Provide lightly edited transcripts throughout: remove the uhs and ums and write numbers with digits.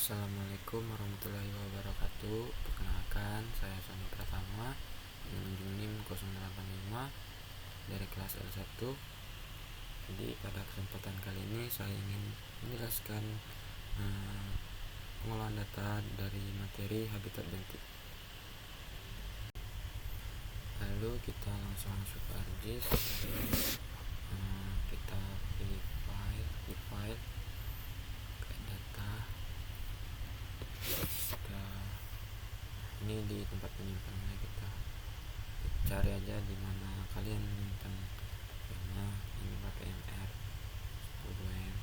Assalamualaikum warahmatullahi wabarakatuh. Perkenalkan, saya Sony Pratama dengan ujung NIM 085 dari kelas L1. Jadi pada kesempatan kali ini saya ingin menjelaskan pengolahan data dari materi habitat bentuk. Lalu kita langsung masuk ke ArcGIS. Kita pilih file ke data. Ini di tempat penyimpanannya kita cari aja di mana kalian menyimpan filenya. Ini pakai MR 10M.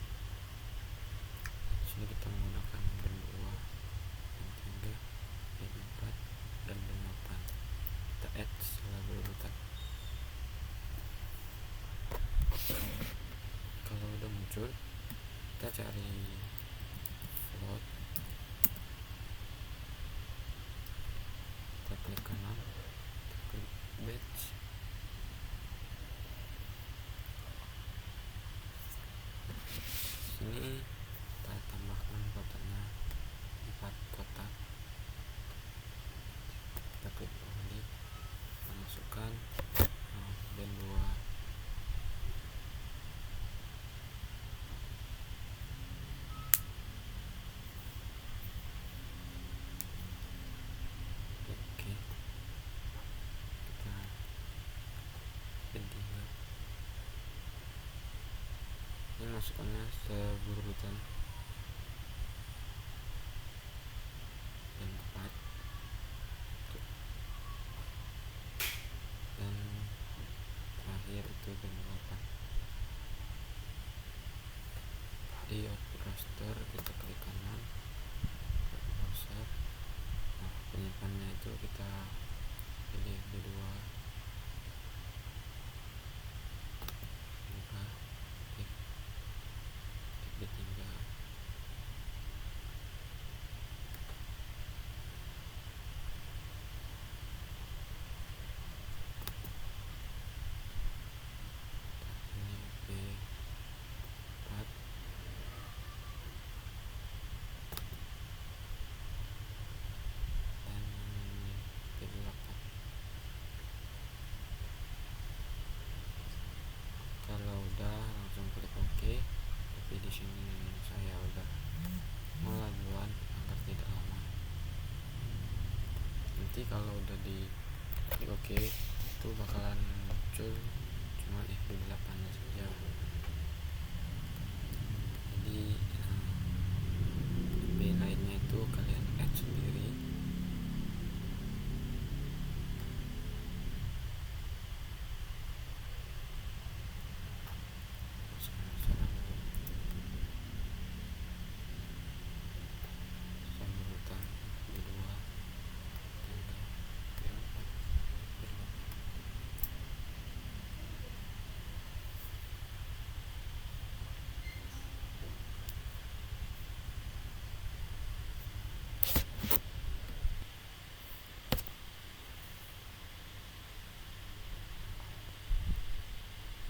Sini kita menggunakan band 2, band 3, band 4, dan band 8. Kita add setelah berurutan. Kalau udah muncul, kita cari float. Kita klik kanan, kita klik batch. Sini kita tambahkan kotaknya 4 kotak. Kita klik balik, kita masukkan band 2. Oke, kita band 3. Ini masukkannya seberurutan. Band 4 dan terakhir itu band 8. Di output raster kita klik kanan, browser. Penyimpanannya itu kita pilih B2, buka, klik B3. Ini B4, dan ini B8. Kalau udah langsung klik OK. Tapi di sini saya udah mulai duluan agar tidak lama. Nanti kalau udah di klik OK itu bakalan muncul cuma FB8 nya saja. Jadi FB lainnya itu kalian add sendiri. Sambutan B2, B3, B4, B8.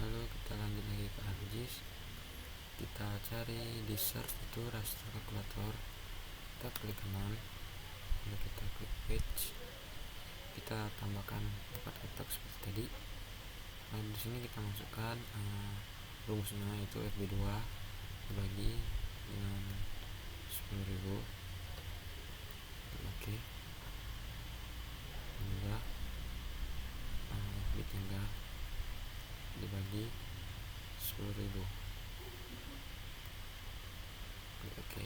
Lalu kita lanjut lagi ke ArcGIS. Kita cari di search itu raster kalkulator. Kita klik kanan, lalu kita klik page. Kita tambahkan 4 kotak seperti tadi. Lalu di sini kita masukkan rumusnya itu FB2 dibagi dengan 10.000. Oke. Juga FB3 dibagi 10.000. Oke.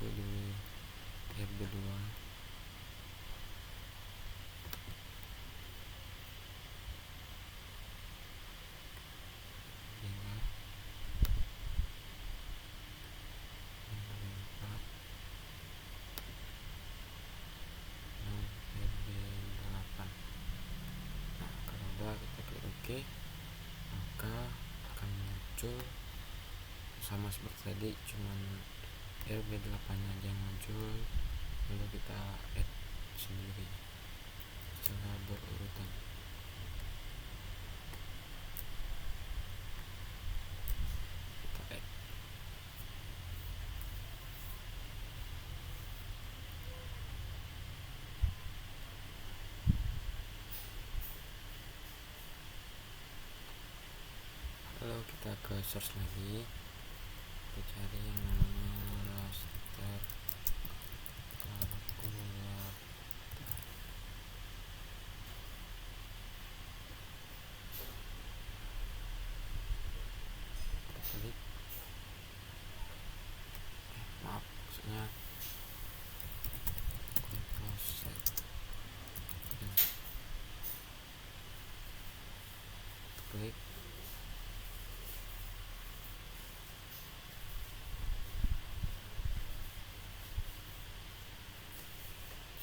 itu di RB2 RB3 RB4 dan RB8. Nah, kalau udah kita klik OK, maka akan muncul sama seperti tadi, cuman RB8 aja yang muncul. Lalu kita add sendiri secara berurutan. Kita add. Lalu kita ke search lagi, kita cari yang namanya raster kalkulator. Kita klik, maaf, maksudnya Ctrl Z. Klik.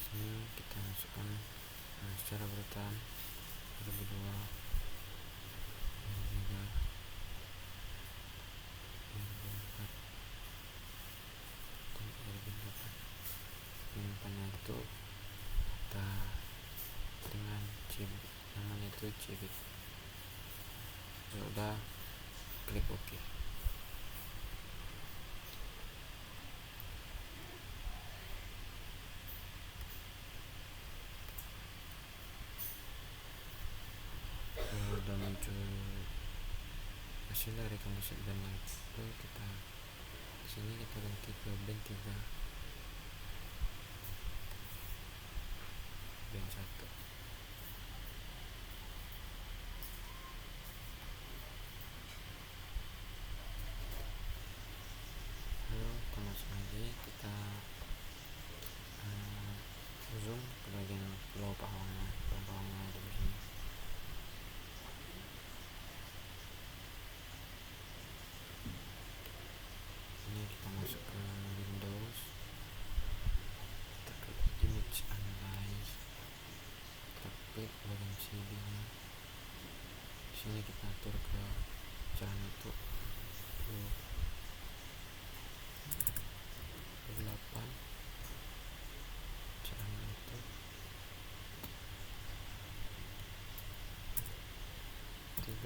Sini kita masukkan secara berurutan RB2, RB3, RB4 dan RB8. Penyimpannya itu kita dengan cbit, namanya itu cbit. Sudah, klik OK. Udah muncul hasil dari komposisi band yang itu, kita sini kita ganti ke band 3, band 1. Lalu kita masuk lagi, kita zoom ke bagian pulau pawangnya ada di sini. Ini kita masuk ke Windows, kita klik image analyze, kita klik bagian CD nya. Di sini kita atur ke jalan itu 8 jalan itu 38.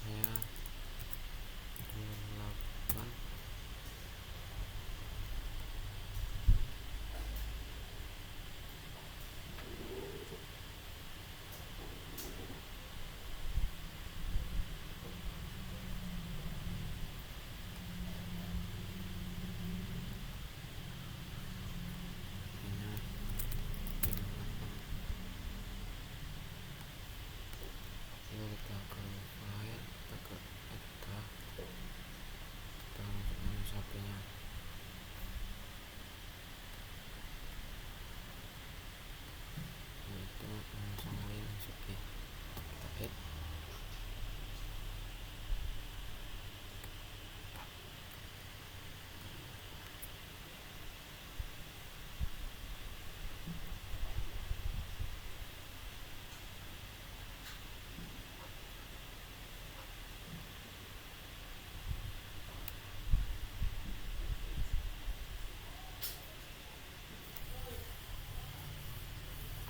Saya 28. Lalu kita ke file, kita ke data, kita masukkan HP-nya. Yaitu Samsung SP. Kita add.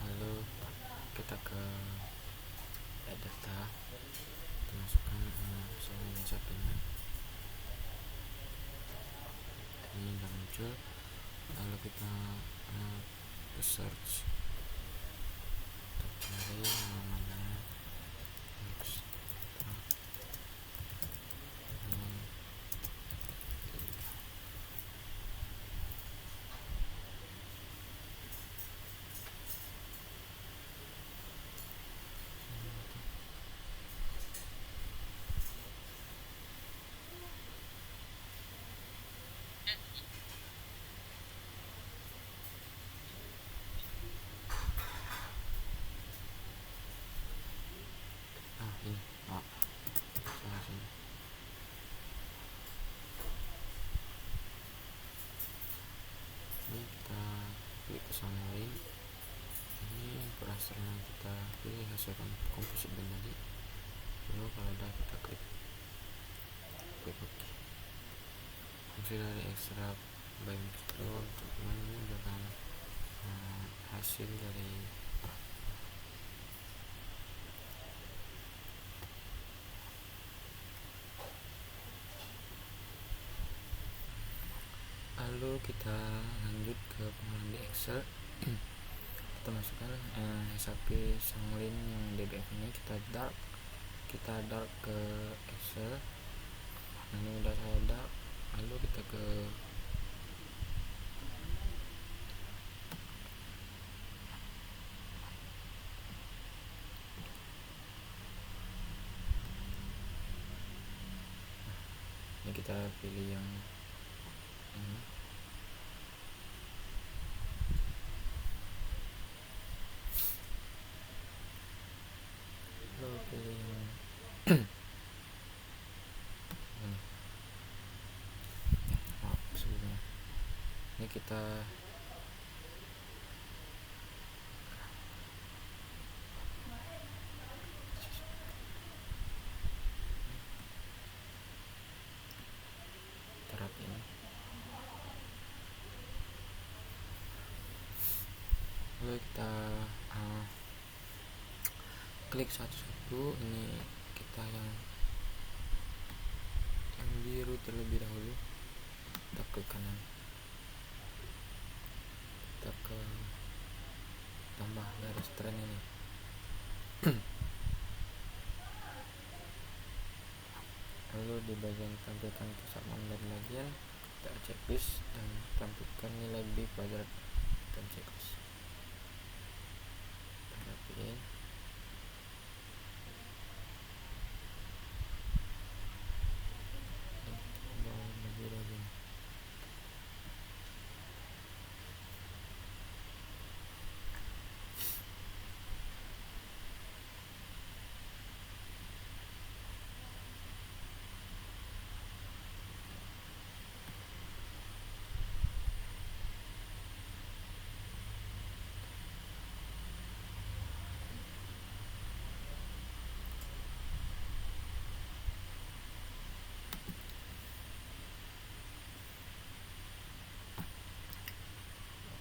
Lalu kita ke data, kita masukkan misalnya HP-nya. Ini udah muncul. Lalu kita ke search, kita cari namanya extra. kita klik ke summary. Ini raster yang kita pilih hasil composite band tadi. Lalu kalau udah kita klik OK. Fungsi dari extract by mixture untuk menunjukkan hasil dari lalu kita lanjut ke pengolahan di Excel. Kita masukkan SAP Sanglin yang DBF ini, kita dark ke Excel. Ini udah saya dark. Lalu kita ke ini, kita pilih yang ini. Lalu pilih yang ini. Maaf sebelumnya. Ini kita terapin. Lalu kita klik satu-satu. Ini kita yang biru terlebih dahulu, kita ke kanan, kita ke tambah garis trend ini. Lalu di bagian tampilkan pusat mandat bagian, kita checklist dan tampilkan nilai B kuadrat dan checklist. Kita rapiin.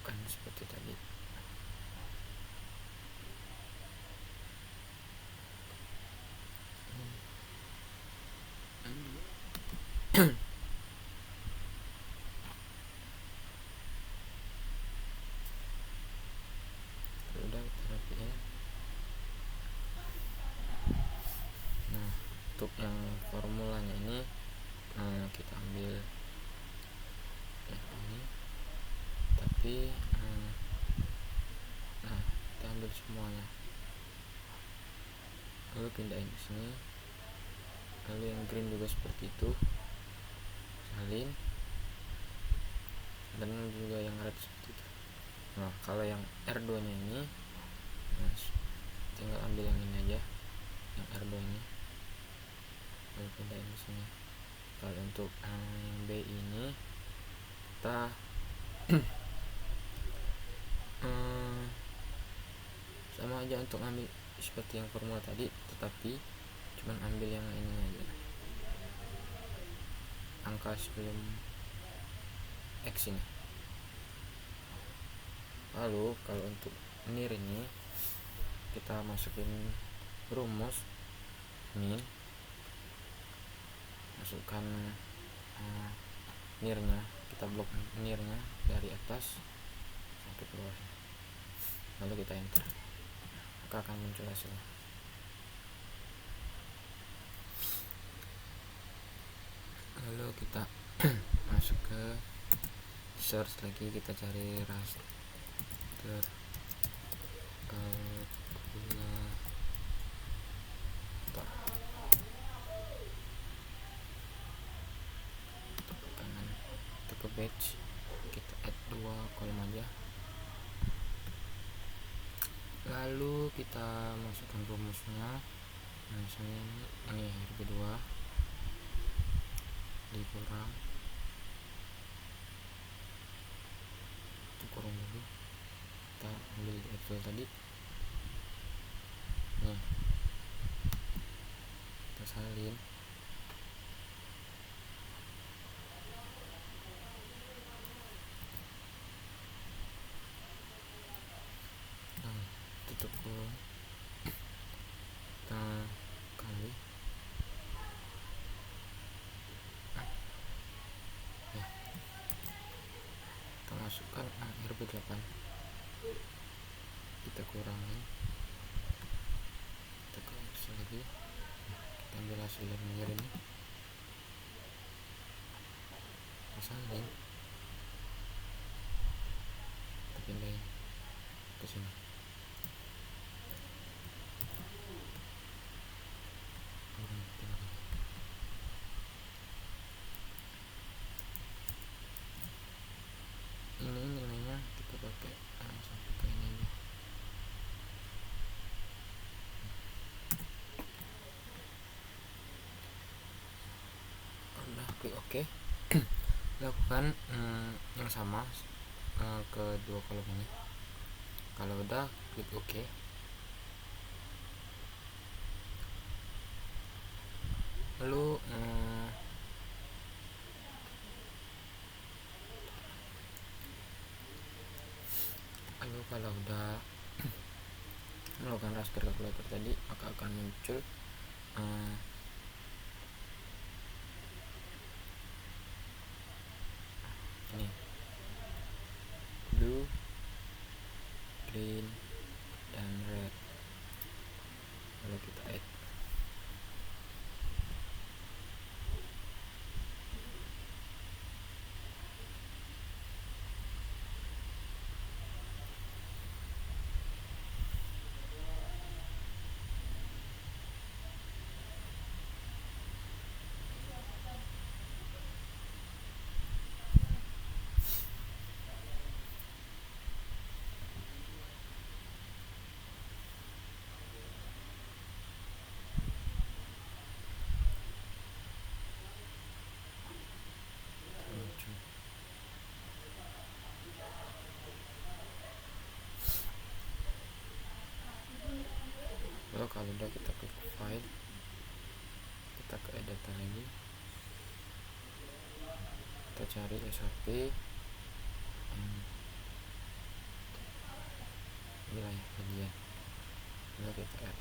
Bukan seperti tadi. Udah kita rapiin. Nah, untuk yang formulanya ini kita ambil yang ini, tapi kita ambil semuanya, lalu pindahin ke sini. Lalu yang green juga seperti itu, salin, dan juga yang red seperti itu. Nah, kalau yang R2 nya ini, tinggal ambil yang ini aja, yang R2 ini, lalu pindahin ke sini. Kalau untuk yang B ini kita sama aja untuk ambil seperti yang formula tadi, tetapi cuman ambil yang ini aja, angka sebelum X ini. Lalu kalau untuk nir ini kita masukin rumus min, masukkan nirnya, kita blok nirnya dari atas sampai ke bawah, lalu kita enter, maka akan muncul hasilnya. Lalu kita masuk ke search lagi, kita cari raster kalkulator, kanan kita ke batch, kita add 2 kolom aja, lalu kita masukkan rumusnya. Misalnya ini RB2 dikurang kurung dulu, kita ambil tool tadi nih, kita salin. Nah, tutup kurung, kita kali ya, kita masukkan RB8, kita kurangin, kita koleksi lagi, kita ambil hasil dari layer ini, kita salin, kita pindahin ke sini. Ini nilainya kita pakai sampai ke ini aja. Udah klik OK. Lakukan yang sama ke dua kolom ini. Kalau udah, klik OK. Lalu kalau udah melakukan raster calculator tadi, maka akan muncul ini blue, green, dan red. Lalu kita add. Lalu kalau udah, kita klik file, kita ke data lagi, kita cari SAP wilayah kajian, lalu kita add,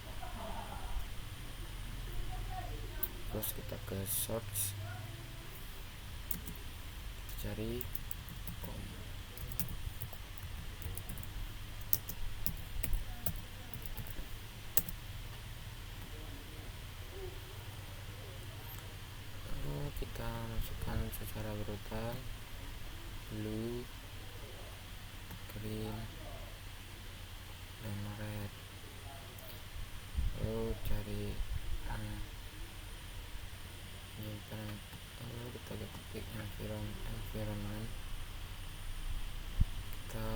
terus kita ke search, kita cari com. Kita masukkan secara berurutan blue, green, dan red. Lalu cari penyimpanan, lalu kita ketik environment, kita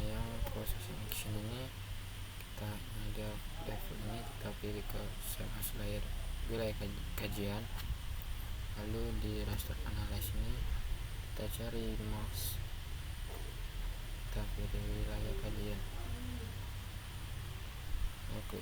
yang processing action ini, kita default ini kita pilih ke save as layer wilayah kajian. Lalu di raster analysis ini kita cari mouse, kita pilih wilayah kajian, oke.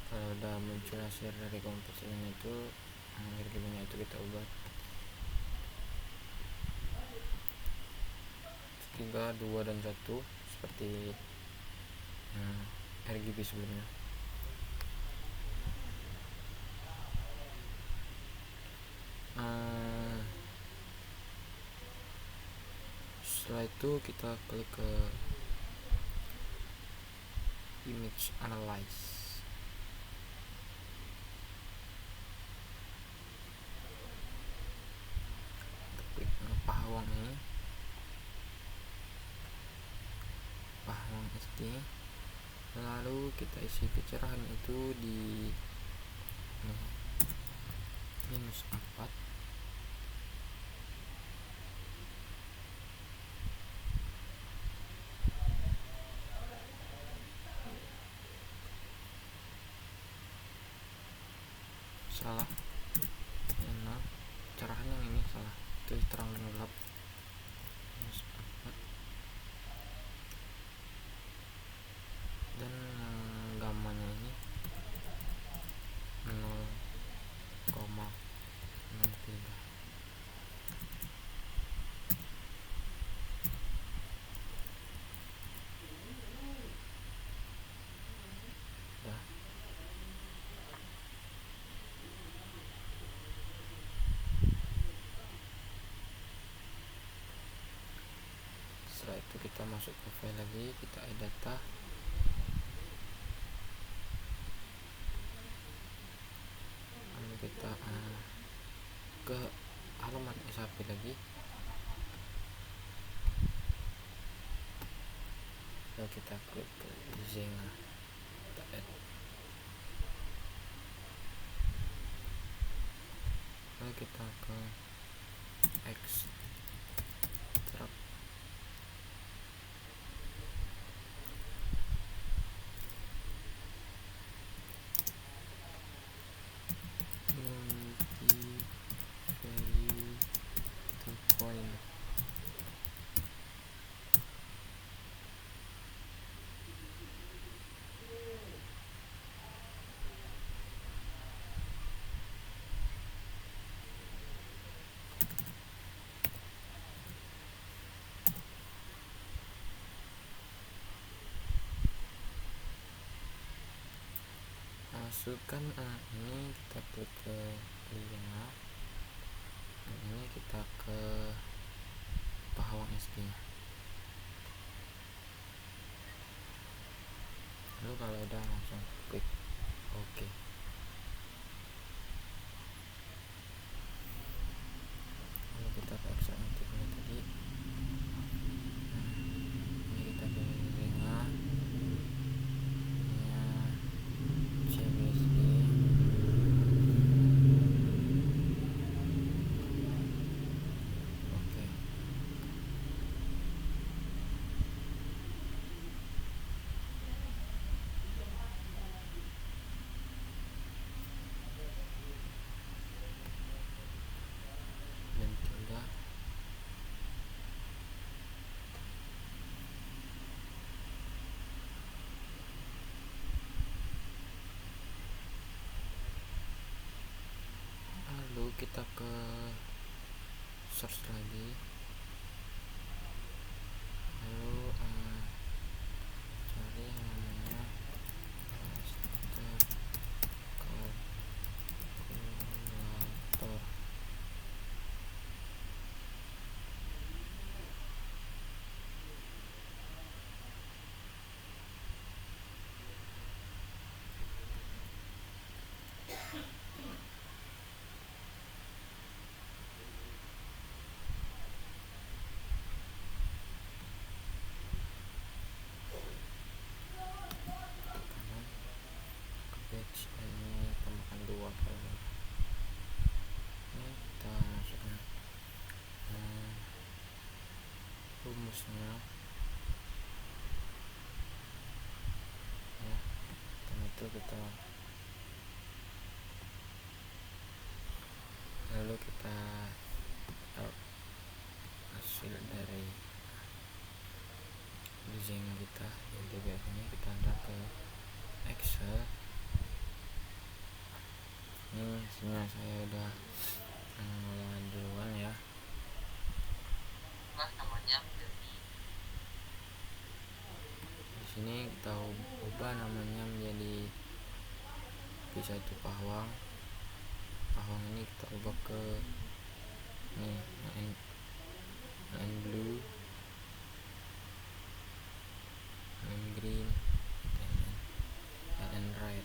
Kalau udah muncul hasil dari komposisinya itu, RGB-nya itu kita ubah 3, 2, dan 1 seperti RGB sebelumnya. Setelah itu kita klik ke image analyze. pawang ini, pawang SD, lalu kita isi kecerahan itu di -4. Salah, nah, cerahan yang ini salah, itu terang dan gelap. -4. Dan gamanya ini 0,63. Ya. Setelah itu kita masuk ke file lagi, kita add data, lalu kita ke halaman SAP lagi, lalu kita klik ke Zenga, kita add, lalu kita ke extract, value to point. Masukkan ini, kita klik ke Liana, ini kita ke pawang SD nya. Lalu kalau udah langsung klik OK. Lalu kita ke extract native ini tadi, ini kita pilih Zenga, CBSD, oke. Dan tinggal lalu kita ke search lagi, lalu cari yang namanya kalkulator. Page ini tambahkan 2 kali, ini kita masukkan rumusnya ya. Dan itu kita lalu kita hasil dari desain kita yang DBF ini kita antar ke Excel. Ini hasilnya saya udah mulai duluan ya. Di sini kita ubah namanya menjadi V1 pawang. Pawang ini kita ubah ke nih and blue, and green, and red.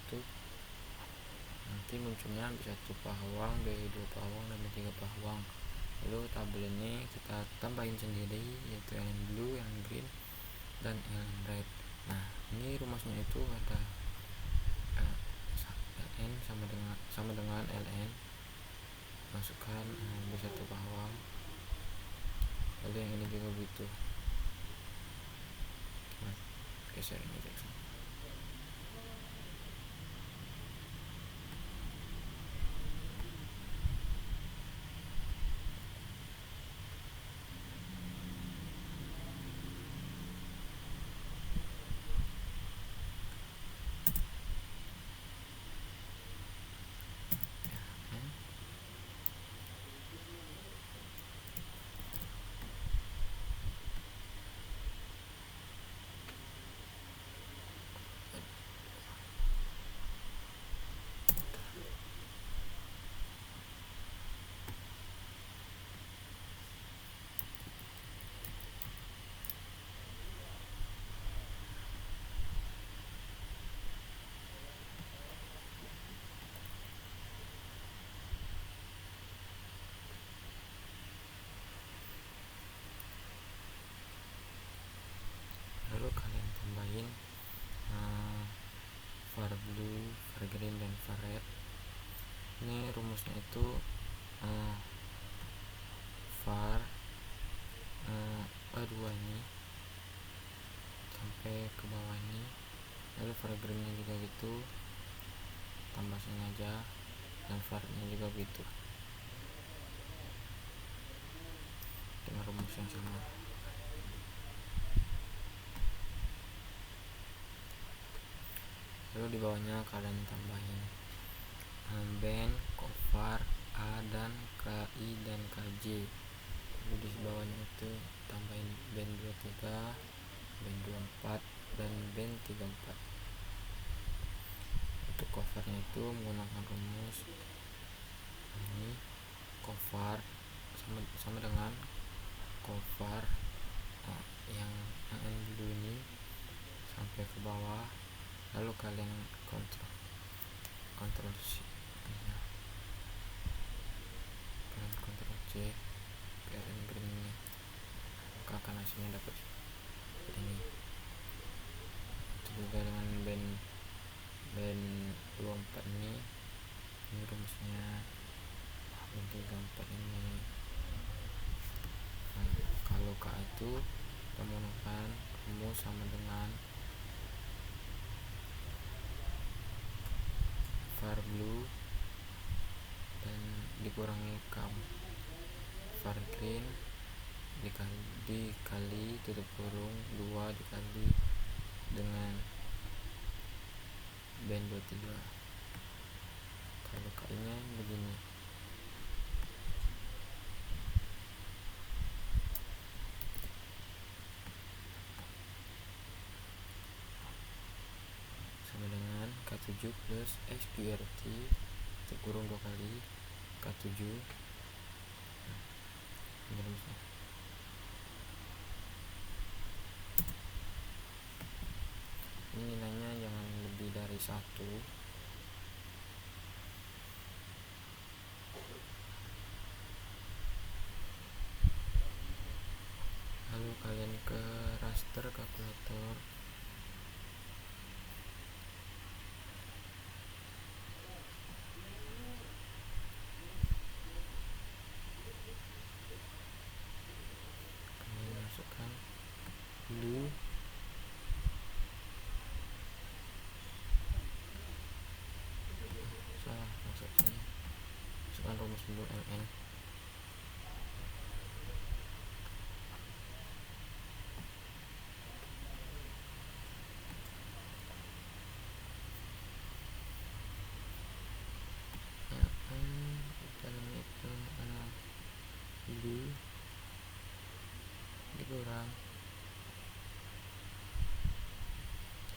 itu nanti munculnya B1 pahawang, B2 pahawang, dan B3 pahawang. Lalu tabel ini kita tambahin sendiri, yaitu elemen blue, elemen green, dan elemen red. Nah, ini rumusnya itu ada ln sama dengan ln, masukkan B1 pahawang, lalu yang ini juga begitu. Geser ini Jackson. Lalu kalian tambahin var blue, var green, dan var red. Ini rumusnya itu var A2 ini sampai ke bawah ini, lalu var greennya juga gitu, tambah sini aja, dan var-nya juga gitu dengan rumus yang sama. Lalu di bawahnya kalian tambahin band, covar, A dan KI dan KJ. Lalu di bawahnya itu tambahin band 23, band 24, dan band 34. Untuk covernya itu menggunakan rumus ini, covar sama dengan covar yang dulu ini sampai ke bawah, lalu kalian kontrol C, kalian kontrol C kalian green ini, maka akan hasilnya dapat seperti ini. Itu juga dengan band 24 ini rumusnya band 34 ini. Kalau K itu kita menggunakan rumus sama dengan var blue dan dikurangi kam var green dikali tutup kurung 2 dikali dengan band 23. Kalau K nya begini, sama dengan K7 plus SQRT tutup kurung 2 kali K7. Ini rumusnya. Ini nilainya jangan lebih dari 1. Lalu kalian ke raster kalkulator, kalian masukkan blue, masukkan rumus blue ln, dalam itu blue dikurang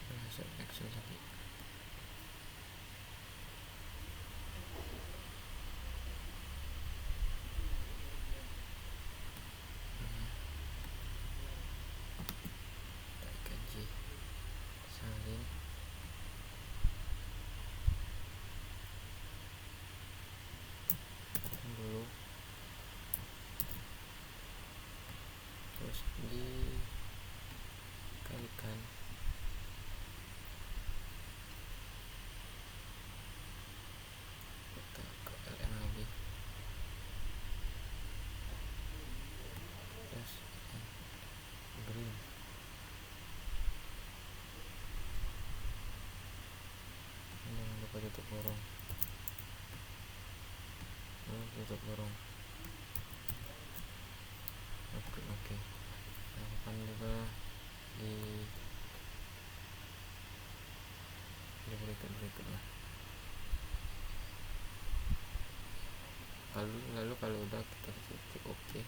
hasil Excel tadi. Kita kaji salin tutup kurung, tutup kurung. Oke. Lakukan juga di berikutnya. Lalu kalau udah kita ketik oke.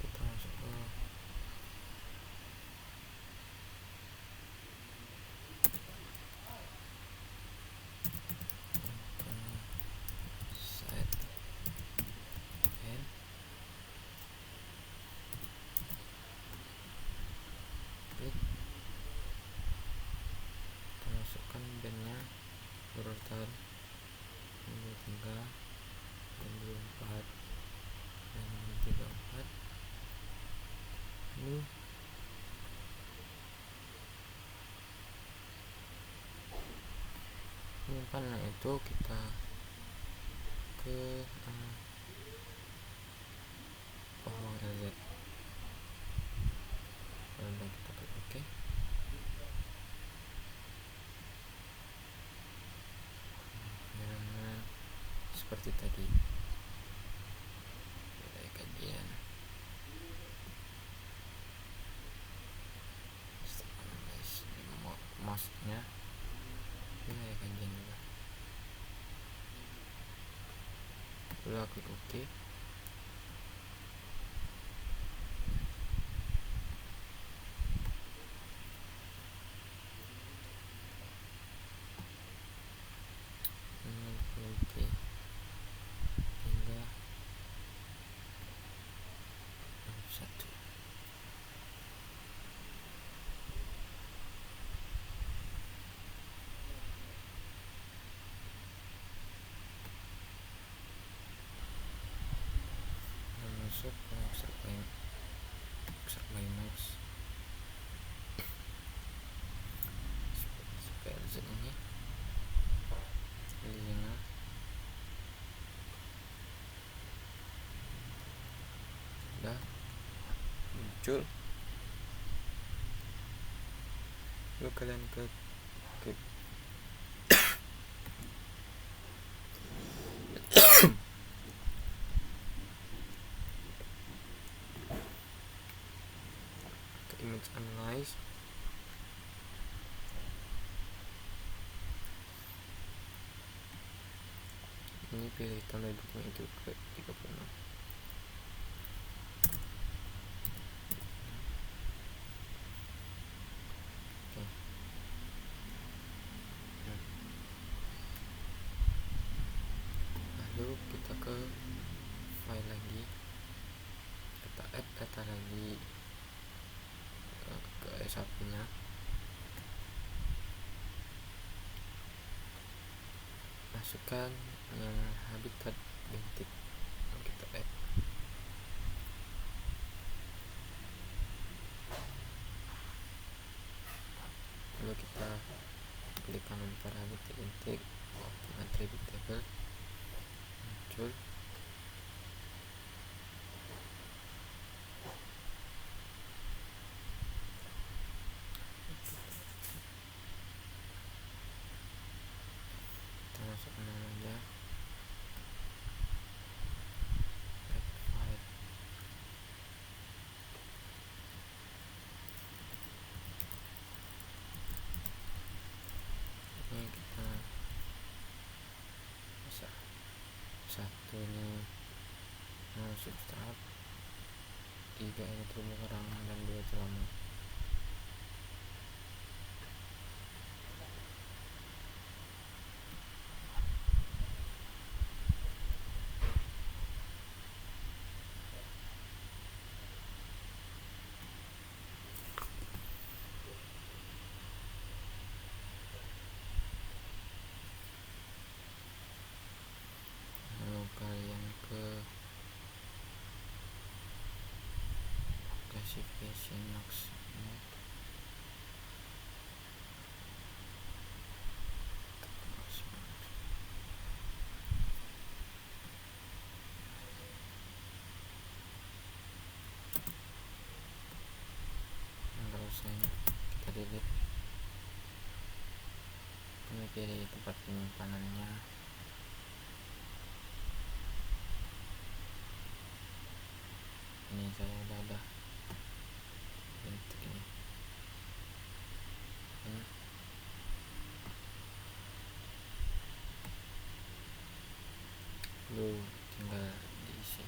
Kita masuk ke site and klik. Kita masukkan bandnya urutan 23 dan 24 dan 34. Ini menyimpannya itu kita ke ruang LZ. Lalu kita klik OK. Nah, seperti tadi nilai kajian mouse-nya nilai kajian juga. Lalu klik OK. Hingga 1. Masuk ke extract by mouse PLZ ini pilihnya udah muncul. Lalu kalian klik image analyze. Ini pilih tanda dukung itu ke 36. Oke. Lalu kita ke file lagi, kita add data lagi ke SAP nya. Masukkan yang habitat bintik yang kita add. Lalu kita klik kanan para habitat bintik, attribute table muncul. Kita masuk namanya add file. Ini kita bisa satu ini substrat 3 ini terumbu karang dan 2 celamuk. Lalu kalian ke classification max kita delete. Kami pilih tempat penyimpanannya. Ini saya udah bentuk ini. Lalu tinggal diisi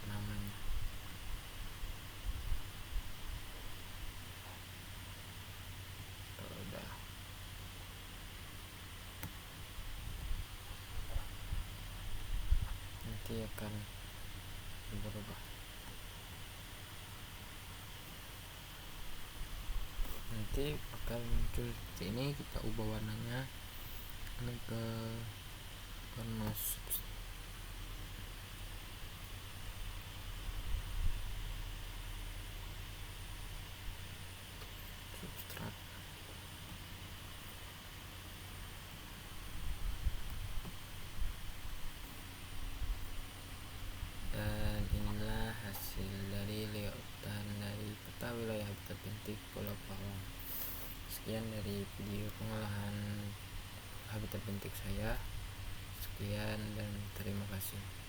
namanya. Udah. Nanti akan berubah. Nanti bakal muncul seperti ini. Kita ubah warnanya ini ke warna substrat. Dan inilah hasil dari layoutan dari peta wilayah habitat bentik Pulau Pawang. Sekian dari video pengolahan habitat bentik saya. Sekian dan terima kasih.